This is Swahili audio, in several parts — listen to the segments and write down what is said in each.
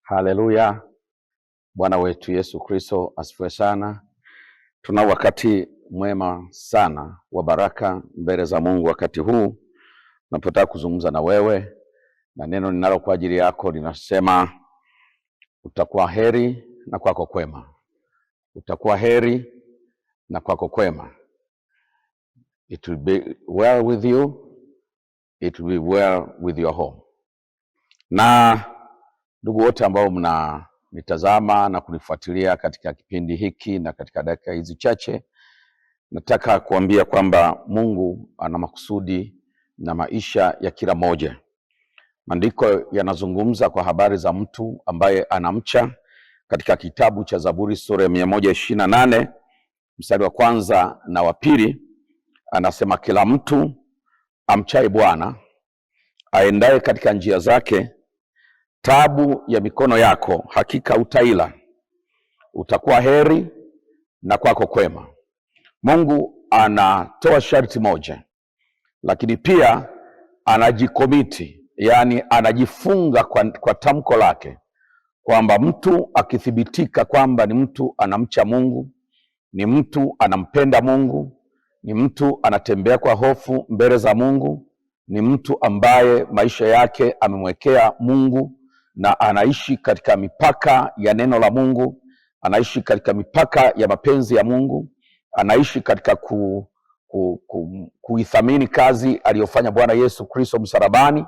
Haleluya. Bwana wetu Yesu Kristo asifiwe sana. Tuna wakati mwema sana wa baraka mbele za Mungu wakati huu. Napotaka kuzungumza na wewe na neno ninalo kwa ajili yako linasema utakuwa heri na kwako kwema. Utakuwa heri na kwako kwema. It will be well with you. It will be well with your home. Na ndugu wote ambao mnanitazama na kunifuatilia katika kipindi hiki na katika dakika hizi chache, nataka kuambia kwamba Mungu ana makusudi na maisha ya kila moja. Maandiko yanazungumza kwa habari za mtu ambaye anamcha katika kitabu cha Zaburi sura ya 128 mstari wa kwanza na wa pili. Anasema kila mtu amchaye Bwana aendaye katika njia zake, taabu ya mikono yako hakika utaila. Utakuwa heri na kwako kwema. Mungu anatoa sharti moja, lakini pia anajikomiti, yani anajifunga kwa tamko lake kwamba mtu akithibitika kwamba ni mtu anamcha Mungu, ni mtu anampenda Mungu, ni mtu anatembea kwa hofu mbele za Mungu, ni mtu ambaye maisha yake amemwekea Mungu na anaishi katika mipaka ya neno la Mungu, anaishi katika mipaka ya mapenzi ya Mungu, anaishi katika kuithamini kazi aliyofanya Bwana Yesu Kristo msalabani,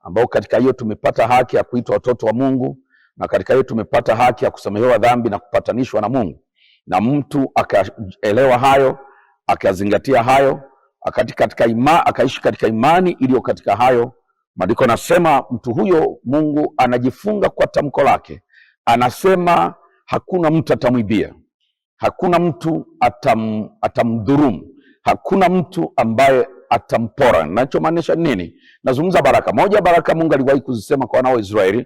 ambao katika hiyo tumepata haki ya kuitwa watoto wa Mungu, na katika hiyo tumepata haki ya kusamehewa dhambi na kupatanishwa na Mungu. Na mtu akaelewa hayo, akazingatia hayo, akaishi katika imani iliyo katika hayo, maandiko nasema mtu huyo Mungu anajifunga kwa tamko lake. Anasema hakuna mtu atamwibia, hakuna mtu atamdhurumu, hakuna mtu ambaye atampora. Ninachomaanisha nini? Nazungumza baraka. Moja baraka Mungu aliwahi kuzisema kwa wana wa Israeli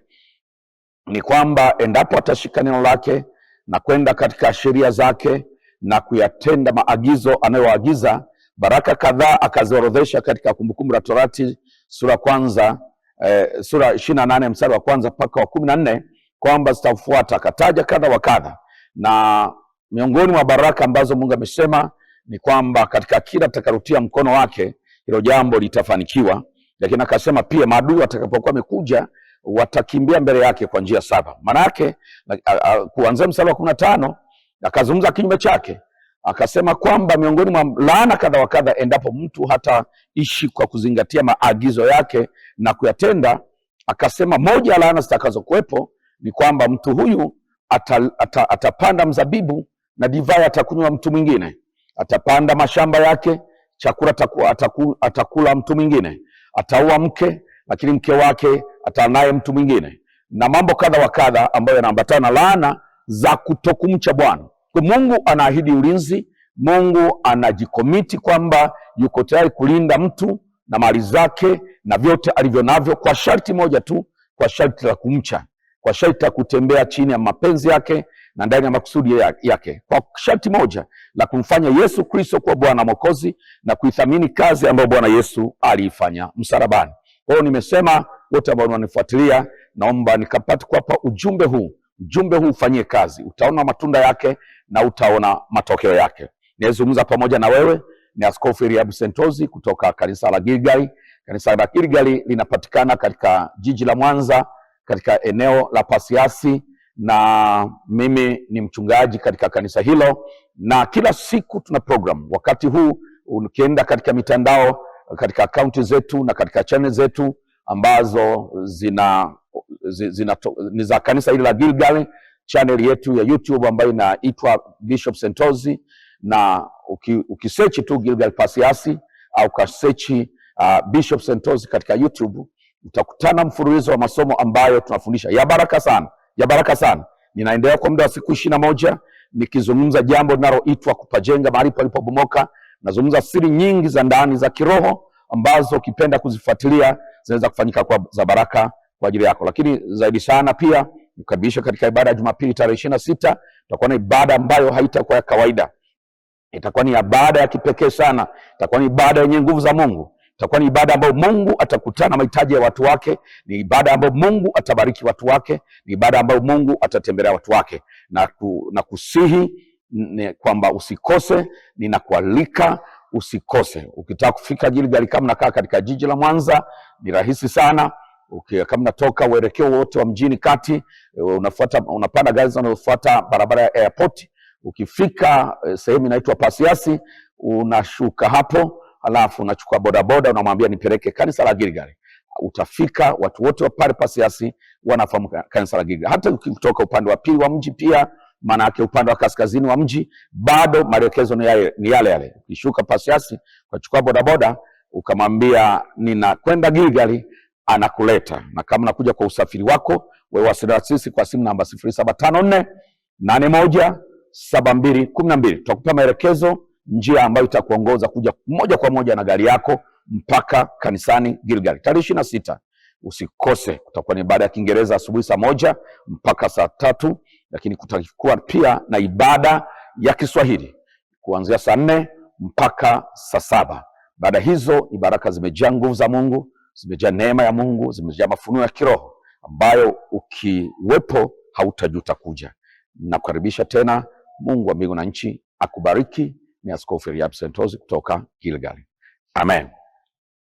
ni kwamba endapo atashika neno lake na kwenda katika sheria zake na kuyatenda maagizo anayoagiza, baraka kadhaa akaziorodhesha katika Kumbukumbu la Torati sura 28 mstari wa kwanza mpaka wa 14 kwamba zitafuata. Akataja kadha wa kadha, na miongoni mwa baraka ambazo Mungu amesema ni kwamba katika kila atakarutia mkono wake hilo jambo litafanikiwa. Lakini akasema pia maadui watakapokuwa wamekuja watakimbia mbele yake kwa njia 7. Maana yake kuanzia mstari wa 15 akazungumza kinyume chake. Akasema kwamba miongoni mwa laana kadha wa kadha endapo mtu hataishi kwa kuzingatia maagizo yake na kuyatenda, akasema moja ya laana zitakazokuwepo ni kwamba mtu huyu atapanda mzabibu na divai atakunywa mtu mwingine. Atapanda mashamba yake, chakula atakula mtu mwingine. Ataua mke, lakini mke wake atanaye mtu mwingine, na mambo kadha wa kadha ambayo yanaambatana na laana za kutokumcha Bwana. Kwa Mungu anaahidi ulinzi. Mungu anajikomiti kwamba yuko tayari kulinda mtu na mali zake na vyote alivyo navyo, kwa sharti moja tu, kwa sharti la kumcha, kwa sharti la kutembea chini ya mapenzi yake na ndani ya makusudi yake, kwa sharti moja la kumfanya Yesu Kristo kuwa Bwana Mwokozi na kuithamini kazi ambayo Bwana Yesu aliifanya msalabani. Kwa hiyo nimesema wote ambao wananifuatilia, naomba nikapate kuwapa ujumbe huu ufanyie kazi. Utaona matunda yake na utaona matokeo yake. Nizungumza pamoja na wewe ni Askofu Eliabu Sentozi kutoka kanisa la Gilgal. Kanisa la Gilgal linapatikana katika jiji la Mwanza, katika eneo la Pasiansi, na mimi ni mchungaji katika kanisa hilo, na kila siku tuna program. Wakati huu ukienda katika mitandao, katika akaunti zetu na katika channel zetu ambazo ni za kanisa hili la Gilgal, channel yetu ya YouTube ambayo inaitwa Bishop Sentozi, na ukisearch tu Gilgal Pasiansi au ukasearch Bishop Sentozi katika YouTube, utakutana mfululizo wa masomo ambayo tunafundisha ya baraka sana. Ninaendelea kwa muda wa siku 21 nikizungumza jambo linaloitwa kupajenga mahali palipobomoka. Nazungumza siri nyingi za ndani za kiroho ambazo ukipenda kuzifuatilia zinaweza kufanyika kwa za baraka kwa ajili yako. Lakini zaidi sana pia nikaribisha katika ibada ya Jumapili tarehe 26. Tutakuwa na ibada ambayo haitakuwa ya kawaida. Itakuwa ni ibada ya kipekee sana. Itakuwa ni ibada yenye nguvu za Mungu. itakuwa ni ibada ambayo Mungu atakutana mahitaji ya watu wake, ni ibada ambayo Mungu atabariki watu wake, ni ibada ambayo Mungu atatembelea watu wake. Na kusihi kwamba usikose, ninakualika usikose. Ukitaka kufika Gilgal, kama nakaa katika jiji la Mwanza, ni rahisi sana. Kama natoka uelekeo wote wa mjini kati, unapanda gari zinazofuata barabara ya airport, ukifika sehemu inaitwa Pasiansi, unashuka hapo, alafu unachukua bodaboda, unamwambia nipeleke kanisa la Gilgal. Utafika, watu wote wa pale Pasiansi wanafahamu kanisa la Gilgal. Hata ukitoka upande wa pili wa mji pia, maana yake upande wa kaskazini wa mji, bado maelekezo ni yale yale. Ukishuka Pasiansi, ukachukua bodaboda, ukamwambia ninakwenda Gilgal, anakuleta. Na kama unakuja kwa usafiri wako, wewe wasiliana sisi kwa simu namba 0754817212. Tutakupa maelekezo, njia ambayo itakuongoza kuja moja kwa moja na gari yako mpaka kanisani Gilgal. Tarehe 26 usikose, kutakuwa ni ibada ya Kiingereza asubuhi saa 1 mpaka saa 3, lakini kutakuwa pia na ibada ya Kiswahili kuanzia saa 4 mpaka saa 7. Baada hizo ni baraka, zimejaa nguvu za Mungu, zimejaa neema ya Mungu, zimejaa mafunuo ya kiroho ambayo ukiwepo hautajuta kuja. Nakukaribisha tena. Mungu wa mbingu na nchi akubariki. Ni Askofu Eliab Sentozi kutoka Gilgal. Amen.